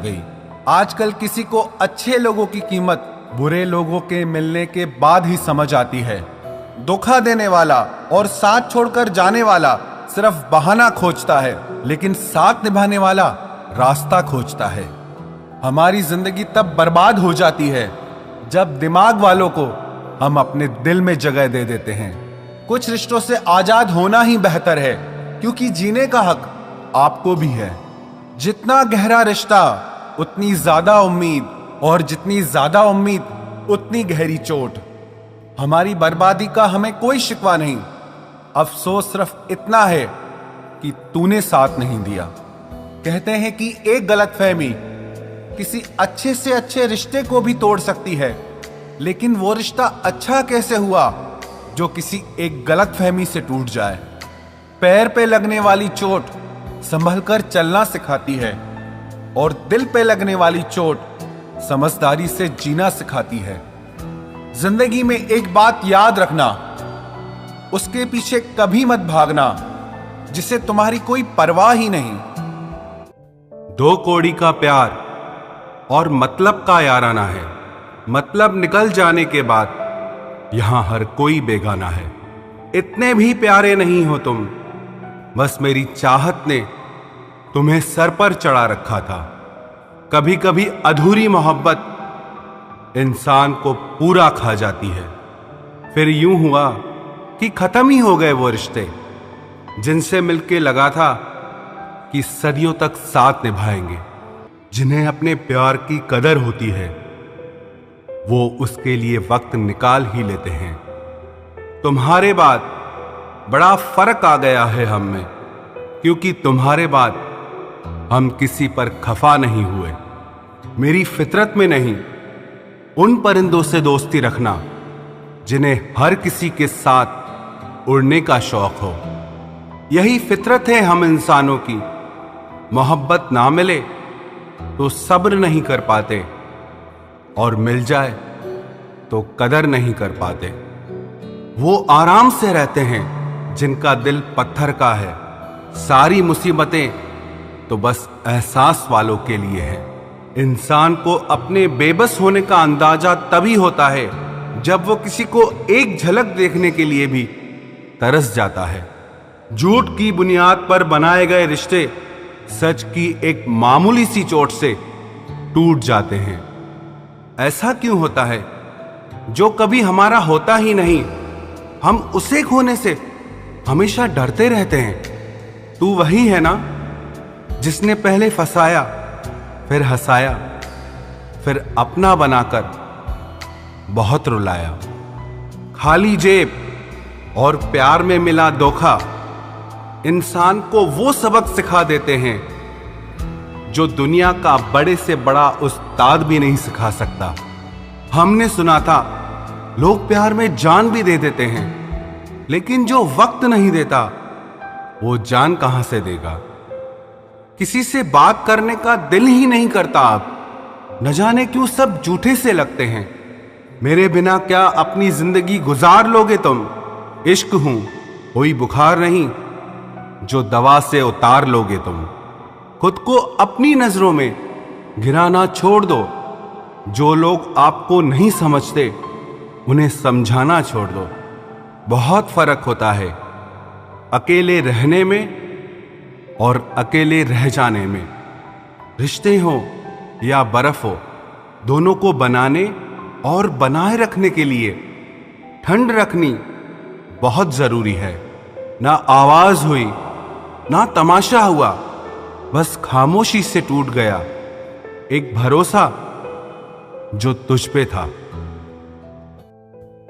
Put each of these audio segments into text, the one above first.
गई। आजकल किसी को अच्छे लोगों की कीमत बुरे लोगों के मिलने के बाद ही समझ आती है। धोखा देने वाला और साथ छोड़कर जाने वाला सिर्फ बहाना खोजता है, लेकिन साथ निभाने वाला रास्ता खोजता है। हमारी जिंदगी तब बर्बाद हो जाती है जब दिमाग वालों को हम अपने दिल में जगह दे देते हैं। कुछ रिश्तों से आजाद होना ही बेहतर है, क्योंकि जीने का हक आपको भी है। जितना गहरा रिश्ता उतनी ज्यादा उम्मीद, और जितनी ज्यादा उम्मीद उतनी गहरी चोट। हमारी बर्बादी का हमें कोई शिकवा नहीं, अफसोस सिर्फ इतना है कि तूने साथ नहीं दिया। कहते हैं कि एक गलतफहमी किसी अच्छे से अच्छे रिश्ते को भी तोड़ सकती है, लेकिन वो रिश्ता अच्छा कैसे हुआ जो किसी एक गलतफहमी से टूट जाए। पैर पे लगने वाली चोट संभल कर चलना सिखाती है, और दिल पे लगने वाली चोट समझदारी से जीना सिखाती है। जिंदगी में एक बात याद रखना, उसके पीछे कभी मत भागना जिसे तुम्हारी कोई परवाह ही नहीं। दो कौड़ी का प्यार और मतलब का याराना है। मतलब निकल जाने के बाद यहां हर कोई बेगाना है। इतने भी प्यारे नहीं हो तुम, बस मेरी चाहत ने तुम्हें सर पर चढ़ा रखा था। कभी कभी अधूरी मोहब्बत इंसान को पूरा खा जाती है। फिर यूं हुआ कि खत्म ही हो गए वो रिश्ते जिनसे मिलके लगा था कि सदियों तक साथ निभाएंगे। जिन्हें अपने प्यार की कदर होती है वो उसके लिए वक्त निकाल ही लेते हैं। तुम्हारे बाद बड़ा फर्क आ गया है हम में, क्योंकि तुम्हारे बाद हम किसी पर खफा नहीं हुए। मेरी फितरत में नहीं उन परिंदों से दोस्ती रखना जिन्हें हर किसी के साथ उड़ने का शौक हो। यही फितरत है हम इंसानों की। मोहब्बत ना मिले तो सब्र नहीं कर पाते, और मिल जाए तो कदर नहीं कर पाते। वो आराम से रहते हैं जिनका दिल पत्थर का है। सारी मुसीबतें तो बस एहसास वालों के लिए है। इंसान को अपने बेबस होने का अंदाजा तभी होता है जब वो किसी को एक झलक देखने के लिए भी तरस जाता है। झूठ की बुनियाद पर बनाए गए रिश्ते सच की एक मामूली सी चोट से टूट जाते हैं। ऐसा क्यों होता है? जो कभी हमारा होता ही नहीं, हम उसे खोने से हमेशा डरते रहते हैं। तू वही है ना जिसने पहले फंसाया, फिर हंसाया, फिर अपना बनाकर बहुत रुलाया। खाली जेब और प्यार में मिला धोखा इंसान को वो सबक सिखा देते हैं जो दुनिया का बड़े से बड़ा उस्ताद भी नहीं सिखा सकता। हमने सुना था लोग प्यार में जान भी दे देते हैं, लेकिन जो वक्त नहीं देता वो जान कहां से देगा। किसी से बात करने का दिल ही नहीं करता अब, न जाने क्यों सब झूठे से लगते हैं। मेरे बिना क्या अपनी जिंदगी गुजार लोगे तुम? इश्क हूं कोई बुखार नहीं जो दवा से उतार लोगे तुम। खुद को अपनी नजरों में गिराना छोड़ दो। जो लोग आपको नहीं समझते उन्हें समझाना छोड़ दो। बहुत फर्क होता है अकेले रहने में और अकेले रह जाने में। रिश्ते हो या बर्फ हो, दोनों को बनाने और बनाए रखने के लिए ठंड रखनी बहुत जरूरी है। ना आवाज हुई ना तमाशा हुआ, बस खामोशी से टूट गया एक भरोसा जो तुझ पे था।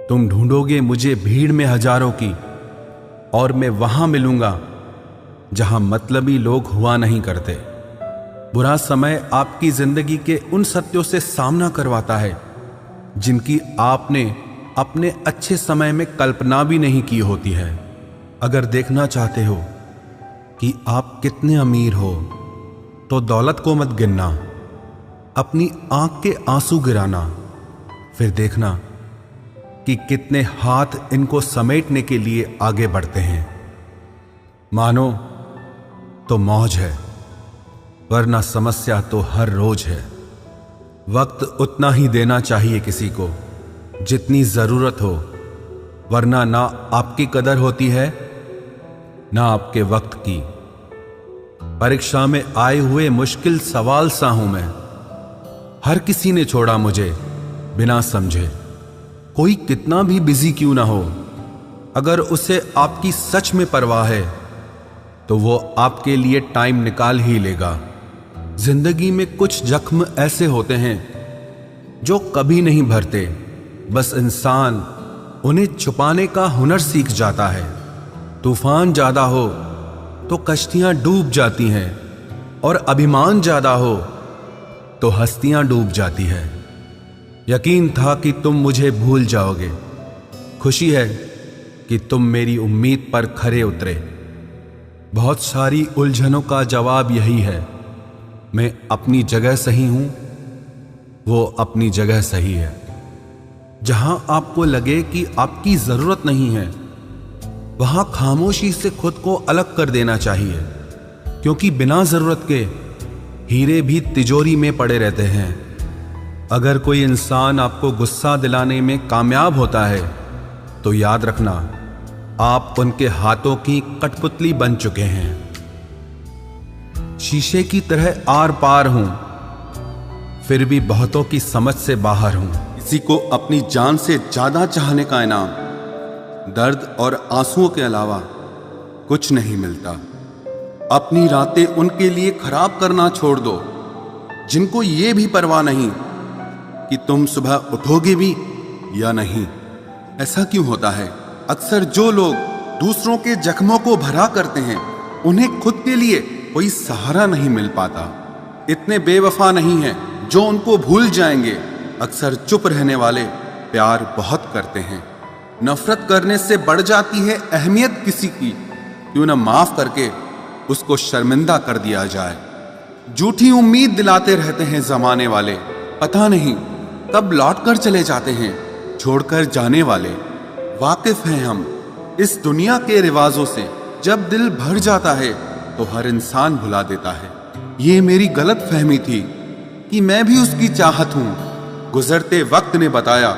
तुम ढूंढोगे मुझे भीड़ में हजारों की, और मैं वहां मिलूंगा जहां मतलबी लोग हुआ नहीं करते। बुरा समय आपकी जिंदगी के उन सत्यों से सामना करवाता है जिनकी आपने अपने अच्छे समय में कल्पना भी नहीं की होती है। अगर देखना चाहते हो कि आप कितने अमीर हो तो दौलत को मत गिनना, अपनी आंख के आंसू गिराना। फिर देखना कि कितने हाथ इनको समेटने के लिए आगे बढ़ते हैं। मानो तो मौज है, वरना समस्या तो हर रोज है। वक्त उतना ही देना चाहिए किसी को जितनी जरूरत हो, वरना ना आपकी कदर होती है ना आपके वक्त की। परीक्षा में आए हुए मुश्किल सवाल सा हूं मैं। हर किसी ने छोड़ा मुझे बिना समझे। कोई कितना भी बिजी क्यों ना हो, अगर उसे आपकी सच में परवाह है तो वो आपके लिए टाइम निकाल ही लेगा। जिंदगी में कुछ जख्म ऐसे होते हैं जो कभी नहीं भरते, बस इंसान उन्हें छुपाने का हुनर सीख जाता है। तूफान ज्यादा हो तो कश्तियां डूब जाती हैं, और अभिमान ज्यादा हो तो हस्तियां डूब जाती है। यकीन था कि तुम मुझे भूल जाओगे। खुशी है कि तुम मेरी उम्मीद पर खरे उतरे। बहुत सारी उलझनों का जवाब यही है, मैं अपनी जगह सही हूं, वो अपनी जगह सही है। जहां आपको लगे कि आपकी जरूरत नहीं है, वहां खामोशी से खुद को अलग कर देना चाहिए, क्योंकि बिना जरूरत के हीरे भी तिजोरी में पड़े रहते हैं। अगर कोई इंसान आपको गुस्सा दिलाने में कामयाब होता है तो याद रखना, आप उनके हाथों की कठपुतली बन चुके हैं। शीशे की तरह आर पार हूं, फिर भी बहुतों की समझ से बाहर हूं। किसी को अपनी जान से ज्यादा चाहने का इनाम दर्द और आंसुओं के अलावा कुछ नहीं मिलता। अपनी रातें उनके लिए खराब करना छोड़ दो जिनको ये भी परवाह नहीं कि तुम सुबह उठोगे भी या नहीं। ऐसा क्यों होता है? अक्सर जो लोग दूसरों के जख्मों को भरा करते हैं, उन्हें खुद के लिए कोई सहारा नहीं मिल पाता। इतने बेवफा नहीं हैं जो उनको भूल जाएंगे। अक्सर चुप रहने वाले प्यार बहुत करते हैं। नफरत करने से बढ़ जाती है अहमियत किसी की। क्यों न माफ करके उसको शर्मिंदा कर दिया जाए। झूठी उम्मीद दिलाते रहते हैं जमाने वाले, पता नहीं कब लौट कर चले जाते हैं छोड़कर जाने वाले। वाकिफ हैं हम इस दुनिया के रिवाजों से। जब दिल भर जाता है तो हर इंसान भुला देता है। ये मेरी गलत फहमी थी कि मैं भी उसकी चाहत हूं। गुजरते वक्त ने बताया